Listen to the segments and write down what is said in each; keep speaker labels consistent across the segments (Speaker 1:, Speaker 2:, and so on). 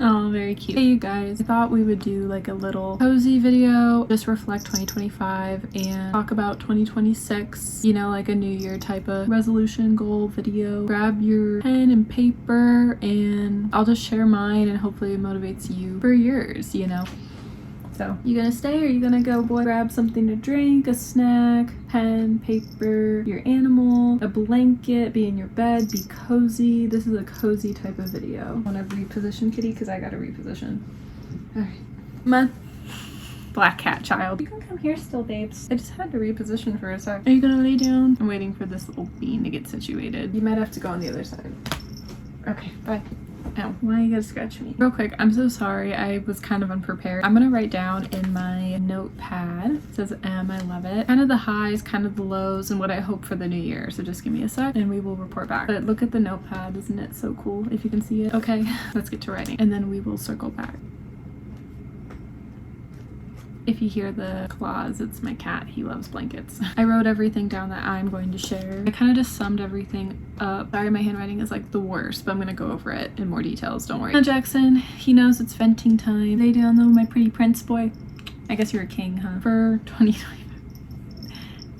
Speaker 1: Oh, very cute. Hey you guys, I thought we would do like a little cozy video, just reflect 2025 and talk about 2026, you know, like a new year type of resolution goal video. Grab your pen and paper and I'll just share mine and hopefully it motivates you for yours, you know. So, you gonna stay or you gonna go, boy? Grab something to drink, a snack, pen, paper, your animal, a blanket, be in your bed, be cozy. This is a cozy type of video. Wanna reposition, kitty? Because I gotta reposition. Alright. Come on. Black cat child. You can come here still, babes. I just had to reposition for a sec. Are you gonna lay down? I'm waiting for this little bean to get situated. You might have to go on the other side. Okay, bye. Ow, why you gotta scratch me? Real quick, I'm so sorry. I was kind of unprepared. I'm gonna write down in my notepad. It says I love it. Kind of the highs, kind of the lows, and what I hope for the new year. So just give me a sec and we will report back. But look at the notepad. Isn't it so cool if you can see it? Okay, let's get to writing and then we will circle back. If you hear the claws, it's my cat. He loves blankets. I wrote everything down that I'm going to share. I kind of just summed everything up. Sorry, my handwriting is like the worst, but I'm gonna go over it in more details. Don't worry. Now Jackson, he knows it's venting time. Lay down though, my pretty prince boy. I guess you're a king, huh? For 2025.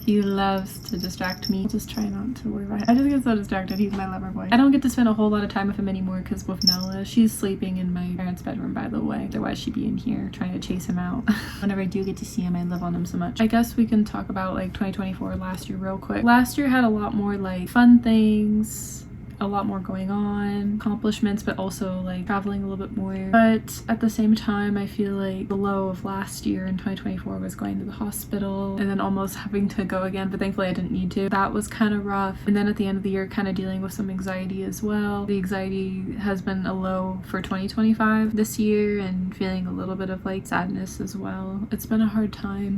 Speaker 1: He loves to distract me. I'll just try not to worry about it. I just get so distracted. He's my lover boy. I don't get to spend a whole lot of time with him anymore because with Nella, she's sleeping in my parents' bedroom, by the way. Otherwise, she'd be in here trying to chase him out. Whenever I do get to see him, I love on him so much. I guess we can talk about like 2024, last year real quick. Last year had a lot more like fun things, a lot more going on, accomplishments, but also like traveling a little bit more. But at the same time, I feel like the low of last year in 2024 was going to the hospital and then almost having to go again, but thankfully I didn't need to. That was kind of rough. And then at the end of the year, kind of dealing with some anxiety as well. The anxiety has been a low for 2025 this year and feeling a little bit of like sadness as well. It's been a hard time.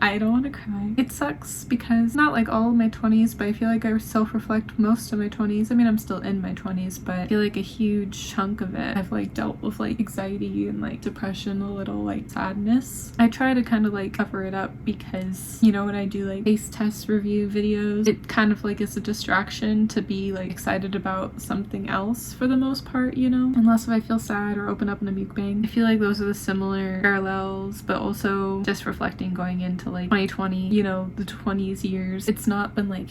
Speaker 1: I don't want to cry. It sucks because not like all of my 20s, but I feel like I self-reflect most of my 20s. I mean, I'm still in my 20s, but I feel like a huge chunk of it I've like dealt with like anxiety and like depression, a little like sadness. I try to kind of like cover it up because, you know, when I do like taste test review videos, it kind of like is a distraction to be like excited about something else for the most part, you know, unless if I feel sad or open up in a mukbang. I feel like those are the similar parallels, but also just reflecting going into like 2020, you know, the 20s years. It's not been like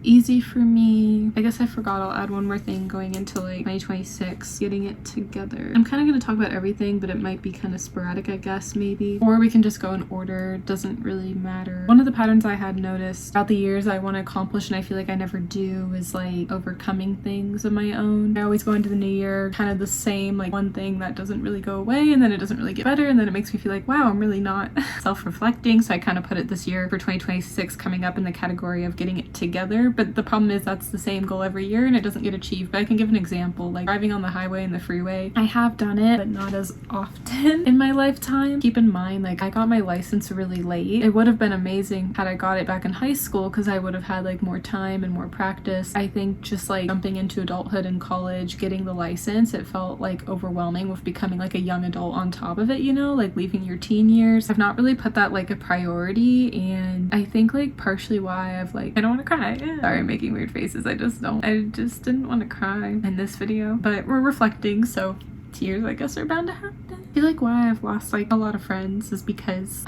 Speaker 1: easy for me. I guess I forgot, I'll add one more thing going into like 2026, getting it together. I'm kind of going to talk about everything, but it might be kind of sporadic, I guess, maybe. Or we can just go in order. Doesn't really matter. One of the patterns I had noticed throughout the years I want to accomplish and I feel like I never do is like overcoming things of my own. I always go into the new year kind of the same, like one thing that doesn't really go away and then it doesn't really get better and then it makes me feel like, wow, I'm really not self-reflecting. So I kind of put it this year for 2026 coming up in the category of getting it together. But the problem is that's the same goal every year and it doesn't get achieved. But I can give an example, like driving on the highway and the freeway. I have done it, but not as often in my lifetime. Keep in mind, like I got my license really late. It would have been amazing had I got it back in high school because I would have had like more time and more practice. I think just like jumping into adulthood and college, getting the license, it felt like overwhelming with becoming like a young adult on top of it, you know, like leaving your teen years. I've not really put that like a priority and I think like partially why I've like, I don't want to cry. Sorry, I'm making weird faces. I just didn't want to cry in this video, but we're reflecting, so tears I guess are bound to happen. I feel like why I've lost like a lot of friends is because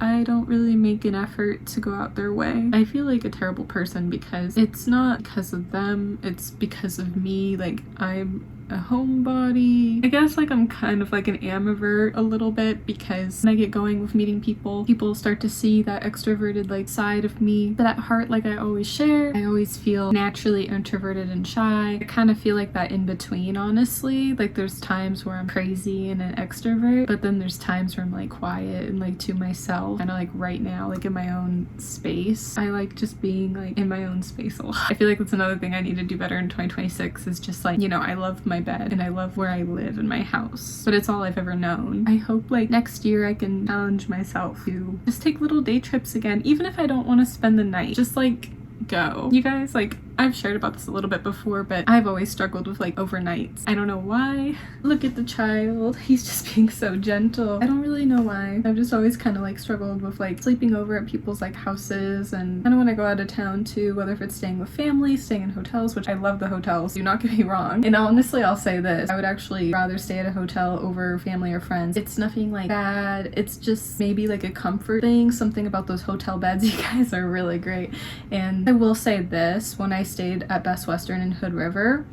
Speaker 1: I don't really make an effort to go out their way. I feel like a terrible person because it's not because of them, it's because of me. Like I'm a homebody. I guess like I'm kind of like an ambivert a little bit because when I get going with meeting people start to see that extroverted like side of me, but at heart like I always share. I always feel naturally introverted and shy. I kind of feel like that in between, honestly. Like there's times where I'm crazy and an extrovert, but then there's times where I'm like quiet and like to myself, kind of like right now, like in my own space. I like just being like in my own space a lot. I feel like that's another thing I need to do better in 2026 is just like, you know, I love my bed and I love where I live in my house, but it's all I've ever known. I hope like next year I can challenge myself to just take little day trips again, even if I don't want to spend the night, just like go. You guys, like I've shared about this a little bit before, but I've always struggled with like overnights. I don't know why. Look at the child. He's just being so gentle. I don't really know why. I've just always kind of like struggled with like sleeping over at people's like houses, and kind of when I go out of town too, whether if it's staying with family, staying in hotels, which I love the hotels, do not get me wrong. And honestly, I'll say this, I would actually rather stay at a hotel over family or friends. It's nothing like bad. It's just maybe like a comfort thing. Something about those hotel beds, you guys are really great. And I will say this, when I stayed at Best Western in Hood River,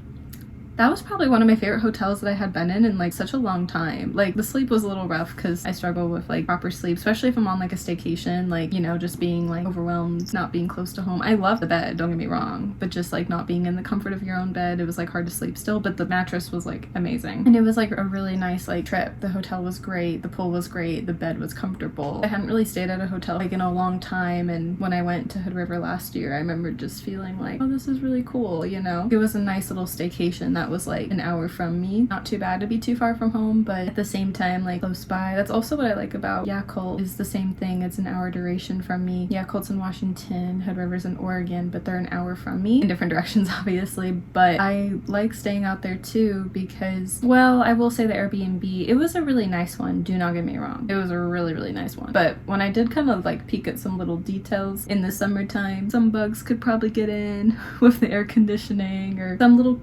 Speaker 1: that was probably one of my favorite hotels that I had been in like such a long time. Like the sleep was a little rough because I struggle with like proper sleep, especially if I'm on like a staycation, like, you know, just being like overwhelmed, not being close to home. I love the bed, don't get me wrong, but just like not being in the comfort of your own bed, it was like hard to sleep still, but the mattress was like amazing. And it was like a really nice like trip. The hotel was great, the pool was great, the bed was comfortable. I hadn't really stayed at a hotel like in a long time, and when I went to Hood River last year, I remember just feeling like, oh, this is really cool, you know? It was a nice little staycation that was like an hour from me. Not too bad to be too far from home, but at the same time like close by. That's also what I like about Yakult, is the same thing. It's an hour duration from me. Yakult's in Washington, Hood River's in Oregon, but they're an hour from me in different directions obviously. But I like staying out there too because, well, I will say the Airbnb, it was a really nice one, do not get me wrong. It was a really, really nice one. But when I did kind of like peek at some little details in the summertime, some bugs could probably get in with the air conditioning, or some little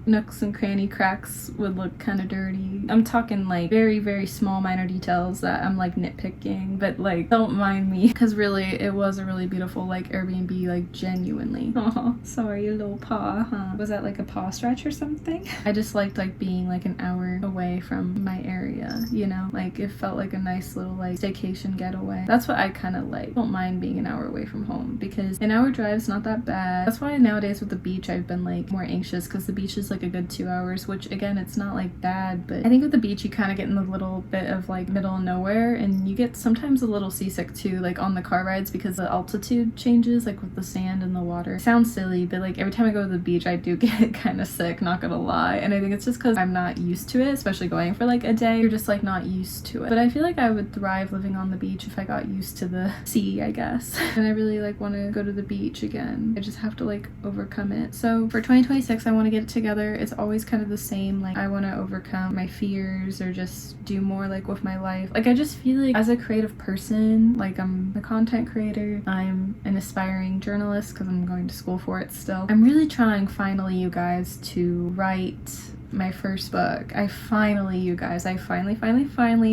Speaker 1: nooks and cranny cracks would look kind of dirty. I'm talking like very, very small minor details that I'm like nitpicking, but like don't mind me, because really it was a really beautiful like Airbnb, like genuinely. Oh, sorry, your little paw, huh? Was that like a paw stretch or something? I just liked like being like an hour away from my area, you know? Like it felt like a nice little like staycation getaway. That's what I kind of like. Don't mind being an hour away from home, because an hour drive's not that bad. That's why nowadays with the beach I've been like more anxious, because the beach is like a good 2 hours, which again, it's not like bad, but I think with the beach you kind of get in the little bit of like middle of nowhere, and you get sometimes a little seasick too, like on the car rides, because the altitude changes like with the sand and the water. It sounds silly, but like every time I go to the beach I do get kind of sick, not gonna lie, and I think it's just because I'm not used to it, especially going for like a day. You're just like not used to it. But I feel like I would thrive living on the beach if I got used to the sea, I guess. And I really like want to go to the beach again. I just have to like overcome it. So for 2026 I want to get it together. It's always kind of the same, like I want to overcome my fears or just do more like with my life. Like I just feel like as a creative person, like I'm a content creator, I'm an aspiring journalist because I'm going to school for it still. I'm really trying finally, you guys, to write my first book. I finally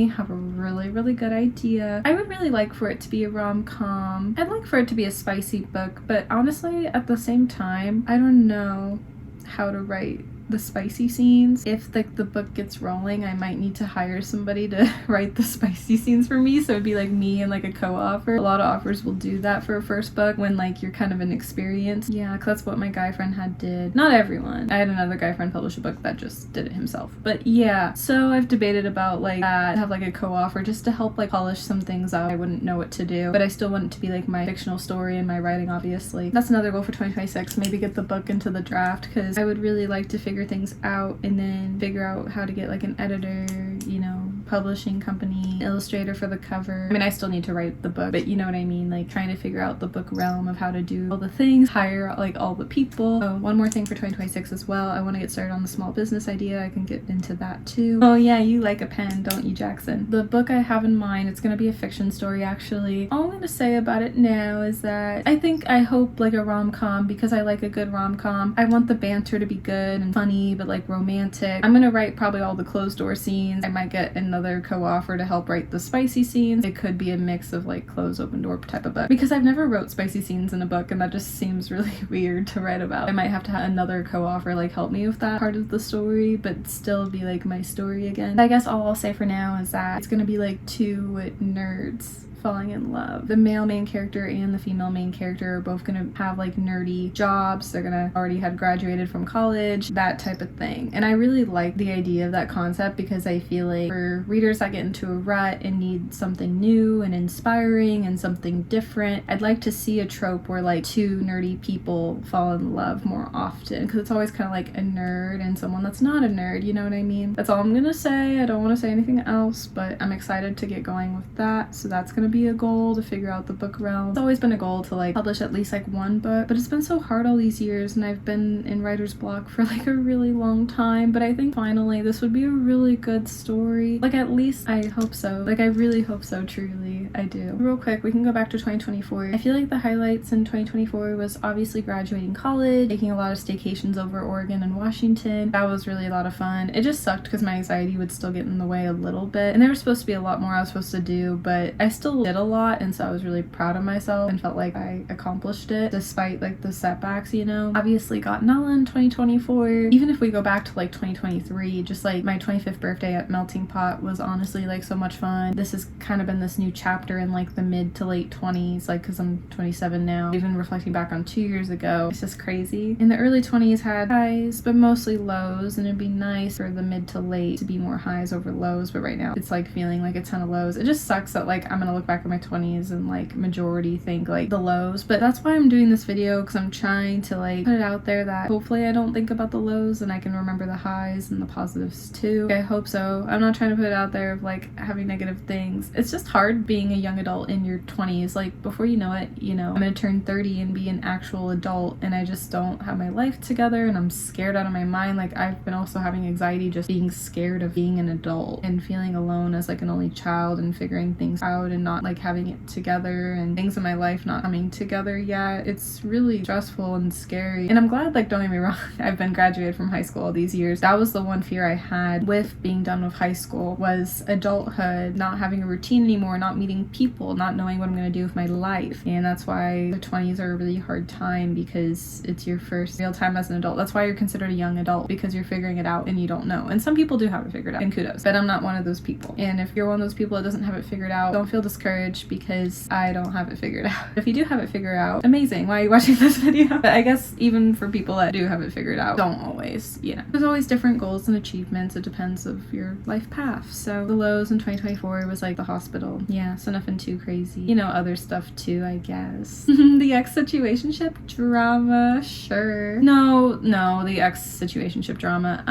Speaker 1: have a really, really good idea. I would really like for it to be a rom-com. I'd like for it to be a spicy book, but honestly at the same time I don't know how to write the spicy scenes. If like the book gets rolling, I might need to hire somebody to write the spicy scenes for me, so it'd be like me and like a co-author. A lot of authors will do that for a first book when like you're kind of inexperienced. Yeah, because that's what my guy friend had did. Not everyone. I had another guy friend publish a book that just did it himself. But yeah, so I've debated about like that, have like a co-author just to help like polish some things out. I wouldn't know what to do, but I still want it to be like my fictional story and my writing, obviously. That's another goal for 2026, maybe get the book into the draft, because I would really like to figure things out and then figure out how to get like an editor, you know, publishing company, illustrator for the cover. I mean, I still need to write the book, but you know what I mean, like trying to figure out the book realm of how to do all the things, hire like all the people. Oh, one more thing for 2026 as well, I want to get started on the small business idea. I can get into that too. Oh yeah, you like a pen, don't you, Jackson? The book I have in mind, it's gonna be a fiction story actually. All I'm gonna say about it now is that I hope like a rom-com, because I like a good rom-com. I want the banter to be good and funny, but like romantic. I'm gonna write probably all the closed door scenes. I might get another co-author to help write the spicy scenes. It could be a mix of like closed open door type of book, because I've never wrote spicy scenes in a book and that just seems really weird to write about. I might have to have another co-author like help me with that part of the story, but still be like my story again. I guess all I'll say for now is that it's gonna be like two nerds falling in love. The male main character and the female main character are both gonna have like nerdy jobs. They're gonna already have graduated from college, that type of thing. And I really like the idea of that concept, because I feel like for readers that get into a rut and need something new and inspiring and something different, I'd like to see a trope where like two nerdy people fall in love more often, because it's always kind of like a nerd and someone that's not a nerd, you know what I mean? That's all I'm gonna say. I don't want to say anything else, but I'm excited to get going with that. So that's gonna be a goal to figure out the book realm. It's always been a goal to like publish at least like one book, but it's been so hard all these years, and I've been in writer's block for like a really long time. But I think finally this would be a really good story. Like, at least I hope so. Like, I really hope so, truly. I do. Real quick, we can go back to 2024. I feel like the highlights in 2024 was obviously graduating college, taking a lot of staycations over Oregon and Washington. That was really a lot of fun. It just sucked because my anxiety would still get in the way a little bit, and there was supposed to be a lot more I was supposed to do, but I still did a lot, and so I was really proud of myself and felt like I accomplished it despite like the setbacks, you know. Obviously got Nella in 2024. Even if we go back to like 2023, just like my 25th birthday at Melting Pot was honestly like so much fun. This has kind of been this new chapter in like the mid to late 20s, like because I'm 27 now. Even reflecting back on 2 years ago, it's just crazy. In the early 20s had highs, but mostly lows, and it'd be nice for the mid to late to be more highs over lows, but right now it's like feeling like a ton of lows. It just sucks that like I'm gonna look back at my 20s and like majority think like the lows, but that's why I'm doing this video, because I'm trying to like put it out there that hopefully I don't think about the lows and I can remember the highs and the positives too. I hope so. I'm not trying to put it out there of like having negative things. It's just hard being a young adult in your 20s. Like, before you know it, you know, I'm gonna turn 30 and be an actual adult, and I just don't have my life together, and I'm scared out of my mind. Like, I've been also having anxiety just being scared of being an adult and feeling alone as like an only child and figuring things out and not like having it together, and things in my life not coming together yet. It's really stressful and scary, and I'm glad, like, don't get me wrong, I've been graduated from high school all these years. That was the one fear I had with being done with high school, was adulthood, not having a routine anymore, not meeting people, not knowing what I'm going to do with my life. And that's why the 20s are a really hard time, because it's your first real time as an adult. That's why you're considered a young adult, because you're figuring it out and you don't know. And some people do have it figured out, and kudos, but I'm not one of those people. And if you're one of those people that doesn't have it figured out, don't feel discouraged, because I don't have it figured out. If you do have it figured out, amazing, why are you watching this video? But I guess even for people that do have it figured out, don't always, you know. There's always different goals and achievements. It depends of your life path. So the lows in 2024 was like the hospital. Yeah, so nothing too crazy. You know, other stuff too, I guess. The ex situationship drama, sure. No, the ex situationship drama.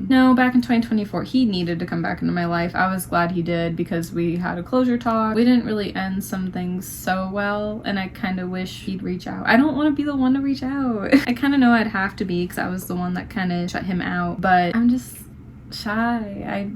Speaker 1: No, back in 2024, he needed to come back into my life. I was glad he did, because we had a closure talk. We didn't really end some things so well, and I kind of wish he'd reach out. I don't want to be the one to reach out. I kind of know I'd have to be, because I was the one that kind of shut him out, but I'm just shy. I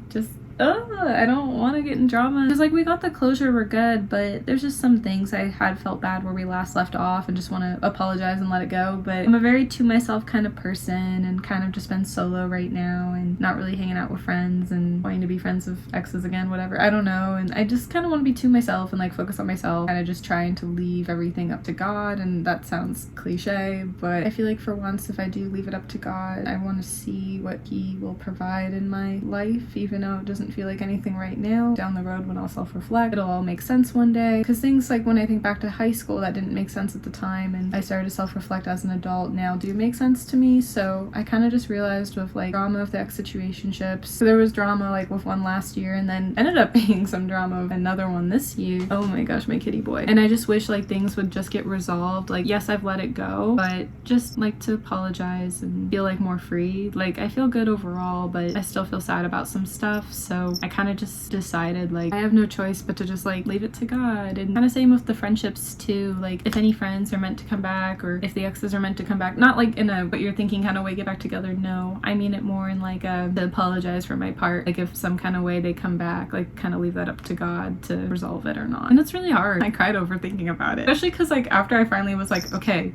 Speaker 1: don't want to get in drama. Because like, we got the closure, we're good, but there's just some things I had felt bad where we last left off, and just want to apologize and let it go. But I'm a very to myself kind of person, and kind of just been solo right now, and not really hanging out with friends, and wanting to be friends with exes again, whatever, I don't know. And I just kind of want to be to myself and like focus on myself, kind of just trying to leave everything up to God. And that sounds cliche, but I feel like for once, if I do leave it up to God, I want to see what he will provide in my life, even though it doesn't feel like anything right now. Down the road, when I'll self-reflect, it'll all make sense one day. Because things like when I think back to high school that didn't make sense at the time, and I started to self-reflect as an adult, now do make sense to me. So I kind of just realized with like drama with the ex situationships, so there was drama like with one last year, and then ended up being some drama with another one this year. Oh my gosh, my kitty boy. And I just wish like things would just get resolved. Like, yes, I've let it go, but just like to apologize and feel like more free. Like, I feel good overall, but I still feel sad about some stuff. So I kind of just decided like I have no choice but to just like leave it to God. And kind of same with the friendships too. Like, if any friends are meant to come back, or if the exes are meant to come back, not like in a what you're thinking kind of way, get back together. No, I mean it more in like to apologize for my part. Like, if some kind of way they come back, like kind of leave that up to God to resolve it or not. And it's really hard. I cried over thinking about it, especially because like after I finally was like, okay,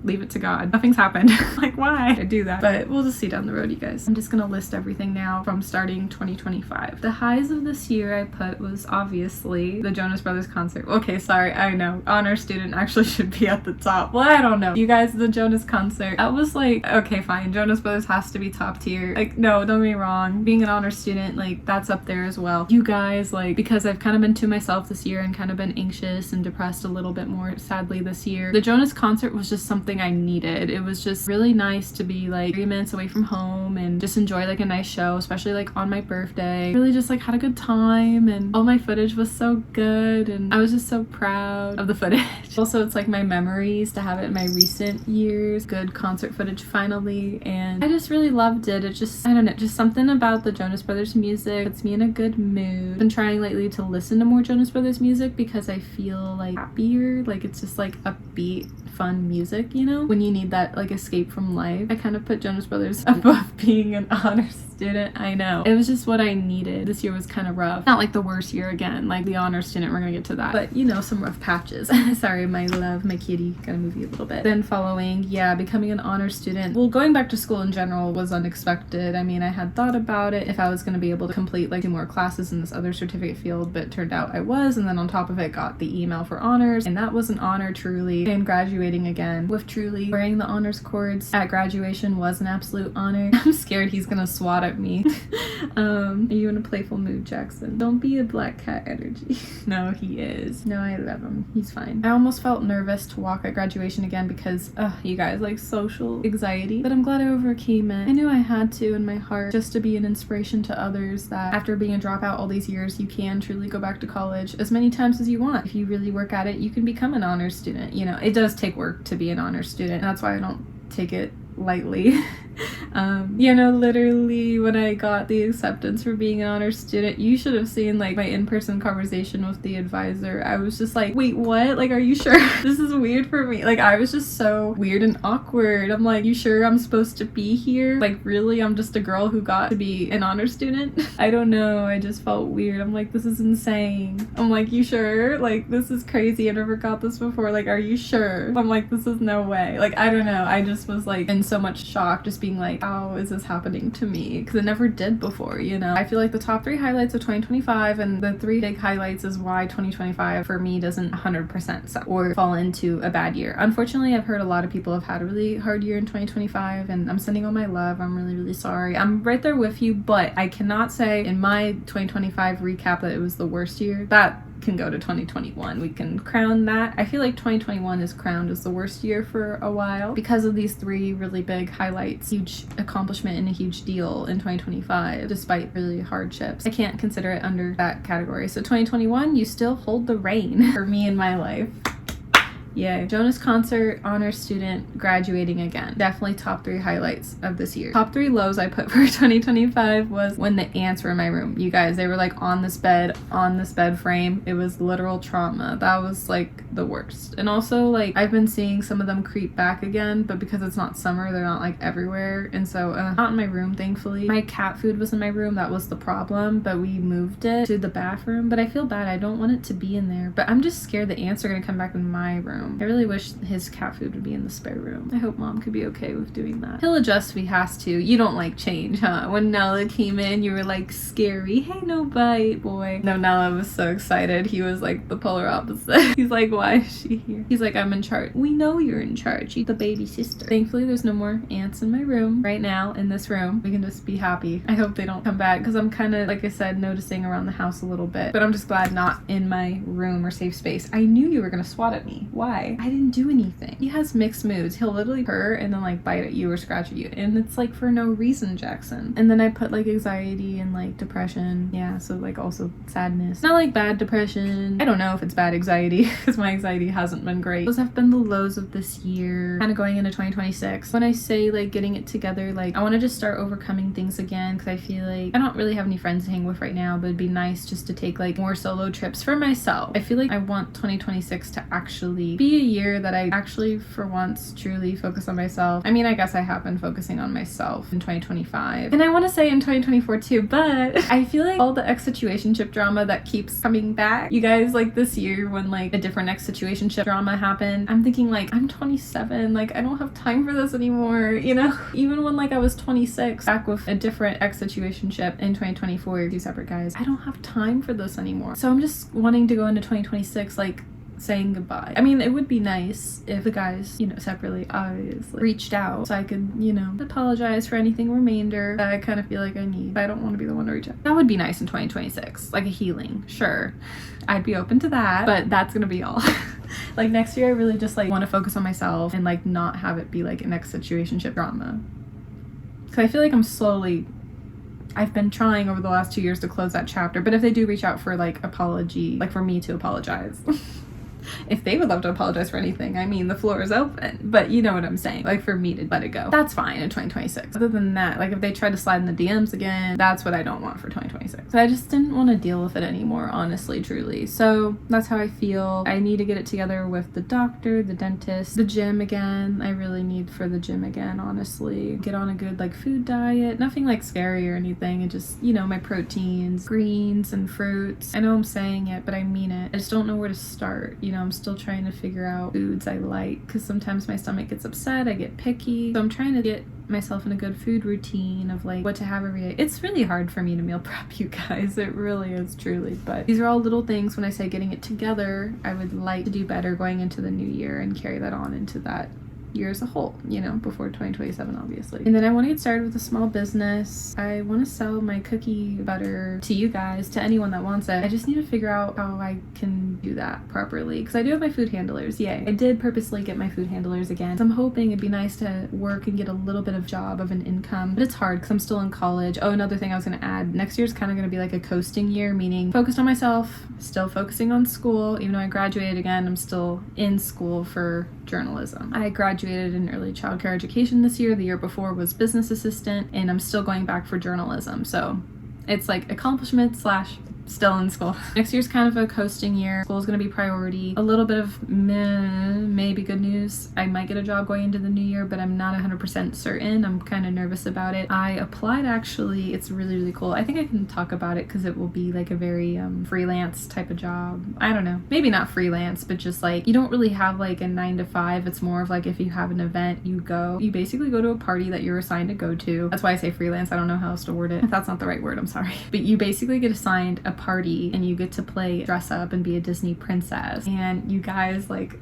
Speaker 1: leave it to God, nothing's happened. Like, why I do that? But we'll just see down the road, you guys. I'm just gonna list everything now from starting 2025. The highs of this year I put was obviously the Jonas Brothers concert. Okay, sorry, I know, honor student actually should be at the top. Well, I don't know, you guys, the Jonas concert, that was like, okay, fine, Jonas Brothers has to be top tier. Like, no, don't get me wrong, being an honor student, like, that's up there as well. You guys, like, because I've kind of been to myself this year and kind of been anxious and depressed a little bit more, sadly, this year, the Jonas concert was just something something I needed. It was just really nice to be like 3 minutes away from home and just enjoy like a nice show, especially like on my birthday. Really just like had a good time, and all my footage was so good, and I was just so proud of the footage. Also, it's like my memories to have it in my recent years. Good concert footage finally, and I just really loved it. It just, I don't know, just something about the Jonas Brothers music puts me in a good mood. I've been trying lately to listen to more Jonas Brothers music because I feel like happier, like it's just like upbeat, fun music, you know, when you need that like escape from life. I kind of put Jonas Brothers above being an honors student. I know, it was just what I needed. This year was kind of rough, not like the worst year again, like the honors student, we're gonna get to that, but you know, some rough patches. Sorry, my love, my kitty, gotta move you a little bit. Then following, yeah, becoming an honors student, well, going back to school in general was unexpected. I mean, I had thought about it if I was gonna be able to complete like 2 more classes in this other certificate field, but it turned out I was, and then on top of it got the email for honors, and that was an honor truly. And graduating again with Truly, wearing the honors cords at graduation was an absolute honor. I'm scared he's gonna swat at me. Are you in a playful mood, Jackson? Don't be a black cat energy. No, he is. No, I love him. He's fine. I almost felt nervous to walk at graduation again because, you guys, like social anxiety, but I'm glad I overcame it. I knew I had to in my heart, just to be an inspiration to others that after being a dropout all these years, you can truly go back to college as many times as you want. If you really work at it, you can become an honors student. You know, it does take work to be an honors student, and that's why I don't take it lightly. You know, literally when I got the acceptance for being an honors student, you should have seen like my in-person conversation with the advisor. I was just like, wait, what? Like, are you sure? This is weird for me. Like, I was just so weird and awkward. I'm like, you sure I'm supposed to be here? Like, really? I'm just a girl who got to be an honors student? I don't know. I just felt weird. I'm like, this is insane. I'm like, you sure? Like, this is crazy. I never got this before. Like, are you sure? I'm like, this is no way. Like, I don't know. I just was like in so much shock, just being like, how is this happening to me? Because it never did before, you know? I feel like the top 3 highlights of 2025 and the 3 big highlights is why 2025 for me doesn't 100% suck or fall into a bad year. Unfortunately, I've heard a lot of people have had a really hard year in 2025, and I'm sending all my love. I'm really, really sorry. I'm right there with you, but I cannot say in my 2025 recap that it was the worst year. That can go to 2021. We can crown that. I feel like 2021 is crowned as the worst year for a while because of these 3 really big highlights. Huge accomplishment and a huge deal in 2025 despite really hardships. I can't consider it under that category. So 2021, you still hold the reign for me in my life. Yay. Jonas concert, honors student, graduating again. Definitely top 3 highlights of this year. Top 3 lows I put for 2025 was when the ants were in my room. You guys, they were like on this bed frame. It was literal trauma. That was like the worst. And also like I've been seeing some of them creep back again, but because it's not summer, they're not like everywhere. And so not in my room, thankfully. My cat food was in my room. That was the problem, but we moved it to the bathroom. But I feel bad. I don't want it to be in there, but I'm just scared the ants are gonna come back in my room. I really wish his cat food would be in the spare room. I hope mom could be okay with doing that. He'll adjust if he has to. You don't like change, huh? When Nella came in, you were like scary. Hey, no bite, boy. No, Nella was so excited. He was like the polar opposite. He's like, why is she here? He's like, I'm in charge. We know you're in charge. You're the baby sister. Thankfully, there's no more ants in my room right now in this room. We can just be happy. I hope they don't come back because I'm kind of, like I said, noticing around the house a little bit, but I'm just glad not in my room or safe space. I knew you were gonna swat at me. Why? I didn't do anything. He has mixed moods. He'll literally purr and then like bite at you or scratch at you, and it's like for no reason, Jackson. And then I put like anxiety and like depression. Yeah, so like also sadness. Not like bad depression. I don't know if it's bad anxiety because my anxiety hasn't been great. Those have been the lows of this year. Kind of going into 2026. When I say like getting it together, like I want to just start overcoming things again because I feel like I don't really have any friends to hang with right now, but it'd be nice just to take like more solo trips for myself. I feel like I want 2026 to actually be a year that I actually for once truly focus on myself. I mean, I guess I have been focusing on myself in 2025 and I want to say in 2024 too, but I feel like all the ex-situationship drama that keeps coming back, you guys, like this year when like a different ex-situationship drama happened, I'm thinking like I'm 27, like I don't have time for this anymore, you know? Even when like I was 26 back with a different ex-situationship in 2024, 2 separate guys, I don't have time for this anymore. So I'm just wanting to go into 2026 like saying goodbye. I mean, it would be nice if the guys, you know, separately, obviously, reached out so I could, you know, apologize for anything remainder that I kind of feel like I need. I don't want to be the one to reach out. That would be nice in 2026, like a healing. Sure, I'd be open to that, but that's gonna be all. Like next year, I really just like want to focus on myself and like not have it be like an ex situationship drama. Because I feel like I've been trying over the last 2 years to close that chapter, but if they do reach out for like apology, like for me to apologize, if they would love to apologize for anything, I mean, the floor is open, but you know what I'm saying, like for me to let it go, that's fine in 2026. Other than that, like if they try to slide in the DMs again, that's what I don't want for 2026. So I just didn't want to deal with it anymore, honestly, truly. So that's how I feel. I need to get it together with the doctor, the dentist, the gym again. I really need for the gym again, honestly. Get on a good like food diet, nothing like scary or anything, and just, you know, my proteins, greens and fruits. I know I'm saying it, but I mean it. I just don't know where to start, you know. I'm still trying to figure out foods I like, because sometimes my stomach gets upset, I get picky, so I'm trying to get myself in a good food routine of like what to have every day. It's really hard for me to meal prep, you guys, it really is, truly, but these are all little things. When I say getting it together, I would like to do better going into the new year and carry that on into that year as a whole, you know, before 2027, obviously. And then I want to get started with a small business. I want to sell my cookie butter to you guys, to anyone that wants it. I just need to figure out how I can do that properly, because I do have my food handlers. Yay. I did purposely get my food handlers again, so I'm hoping it'd be nice to work and get a little bit of job of an income, but it's hard because I'm still in college. Oh, another thing I was going to add, next year's kind of going to be like a coasting year, meaning focused on myself, still focusing on school. Even though I graduated again, I'm still in school for journalism. I graduated in early childcare education this year. The year before was business assistant, and I'm still going back for journalism. So it's like accomplishment slash still in school. Next year's kind of a coasting year. School is going to be priority. A little bit of maybe good news. I might get a job going into the new year, but I'm not 100% certain. I'm kind of nervous about it. I applied, actually. It's really, really cool. I think I can talk about it because it will be like a very freelance type of job. I don't know. Maybe not freelance, but just like you don't really have like a 9 to 5. It's more of like if you have an event, you go. You basically go to a party that you're assigned to go to. That's why I say freelance. I don't know how else to word it. If that's not the right word, I'm sorry. But you basically get assigned a party and you get to play dress up and be a Disney princess. And you guys, like,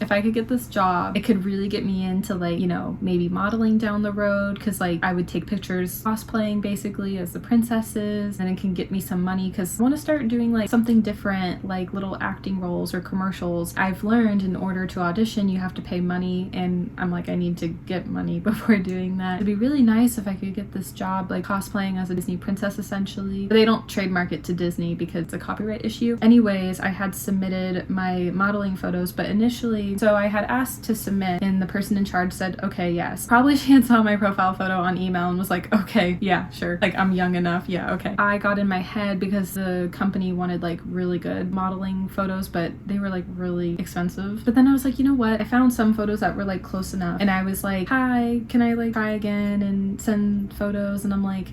Speaker 1: if I could get this job, it could really get me into like, you know, maybe modeling down the road, because like I would take pictures cosplaying basically as the princesses, and it can get me some money because I want to start doing like something different, like little acting roles or commercials. I've learned in order to audition you have to pay money, and I'm like, I need to get money before doing that. It'd be really nice if I could get this job like cosplaying as a Disney princess essentially, but they don't trademark it to Disney because it's a copyright issue. Anyways, I had submitted my modeling photos, but initially, so I had asked to submit, and the person in charge said, okay, yes. Probably she had saw my profile photo on email and was like, okay, yeah, sure. Like, I'm young enough. Yeah, okay. I got in my head because the company wanted like really good modeling photos, but they were like really expensive. But then I was like, you know what? I found some photos that were like close enough. And I was like, hi, can I like try again and send photos? And I'm like,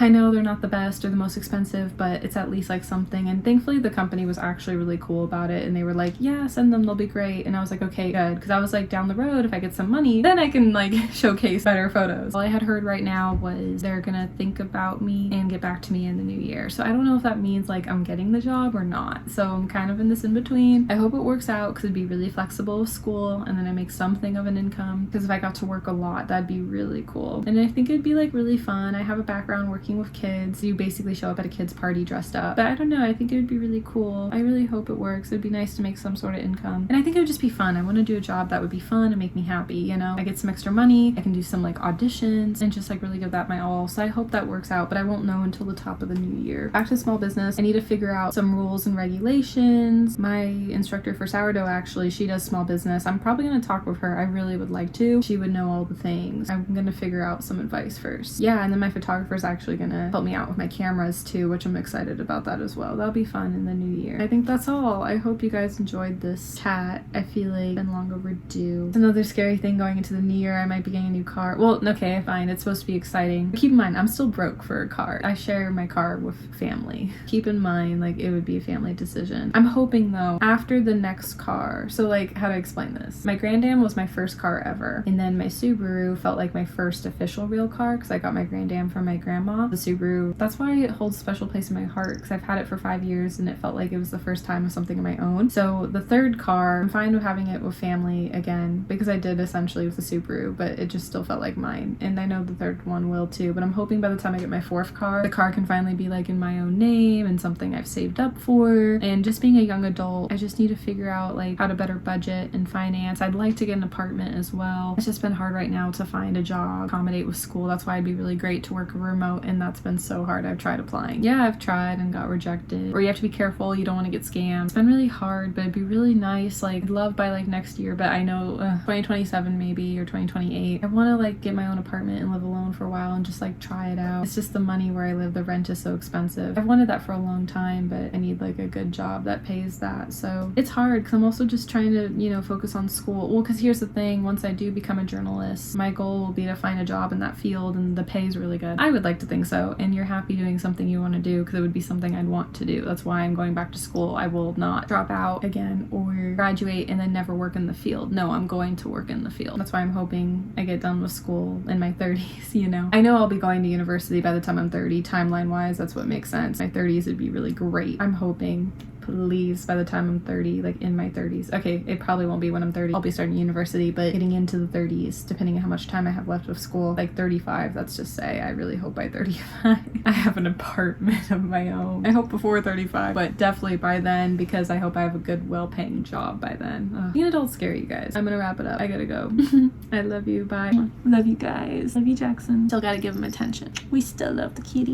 Speaker 1: I know they're not the best or the most expensive, but it's at least like something. And thankfully the company was actually really cool about it, and they were like, yeah, send them, they'll be great. And I was like, okay, good, because I was like, down the road, if I get some money, then I can like showcase better photos. All I had heard right now was they're gonna think about me and get back to me in the new year. So I don't know if that means like I'm getting the job or not, so I'm kind of in this in between. I hope it works out because it'd be really flexible with school, and then I make something of an income, because if I got to work a lot, that'd be really cool. And I think it'd be like really fun. I have a background working with kids. You basically show up at a kid's party dressed up, but I don't know, I think it would be really cool. I really hope it works. It'd be nice to make some sort of income, and I think it would just be fun. I want to do a job that would be fun and make me happy, you know. I get some extra money, I can do some like auditions and just like really give that my all. So I hope that works out, but I won't know until the top of the new year. Back to small business, I need to figure out some rules and regulations. My instructor for sourdough, actually, she does small business. I'm probably going to talk with her. I really would like to. She would know all the things. I'm going to figure out some advice first. Yeah, and then my photographer is actually going to help me out with my cameras too, which I'm excited about that as well. That'll be fun in the new year. I think that's all. I hope you guys enjoyed this chat. I feel like it's been long overdue. It's another scary thing going into the new year. I might be getting a new car. Well, okay, fine. It's supposed to be exciting. But keep in mind, I'm still broke for a car. I share my car with family. Keep in mind, like, it would be a family decision. I'm hoping though, after the next car, so like, how to explain this? My Grand Am was my first car ever. And then my Subaru felt like my first official real car because I got my Grand Am from my grandma. grandma. The Subaru, that's why it holds a special place in my heart, because I've had it for 5 years and it felt like it was the first time of something of my own. So the third car, I'm fine with having it with family again, because I did essentially with the Subaru, but it just still felt like mine. And I know the third one will too, but I'm hoping by the time I get my fourth car, the car can finally be like in my own name and something I've saved up for. And just being a young adult, I just need to figure out like how to better budget and finance. I'd like to get an apartment as well. It's just been hard right now to find a job, accommodate with school. That's why it'd be really great to work remote, and that's been so hard. I've tried applying. Yeah, I've tried and got rejected. Or you have to be careful, you don't want to get scammed. It's been really hard, but it'd be really nice. Like, I'd love by like next year, but I know 2027 maybe, or 2028. I want to like get my own apartment and live alone for a while and just like try it out. It's just the money where I live, the rent is so expensive. I've wanted that for a long time, but I need like a good job that pays that. So it's hard because I'm also just trying to, you know, focus on school. Well, because here's the thing, once I do become a journalist, my goal will be to find a job in that field, and the pay is really good. I would like to think so, and you're happy doing something you want to do, because it would be something I'd want to do. That's why I'm going back to school. I will not drop out again or graduate and then never work in the field. No, I'm going to work in the field. That's why I'm hoping I get done with school in my 30s, you know. I know I'll be going to university by the time I'm 30, timeline wise, that's what makes sense. My 30s would be really great. I'm hoping, please, by the time I'm 30, like in my 30s. Okay, it probably won't be when I'm 30. I'll be starting university, but getting into the 30s, depending on how much time I have left with school, like 35, let's just say. I really hope by 35 I have an apartment of my own. I hope before 35, but definitely by then, because I hope I have a good, well-paying job by then. Being an adult's scary, you guys. I'm gonna wrap it up. I gotta go. I love you. Bye. Love you guys. Love you, Jackson. Still gotta give him attention. We still love the kitty.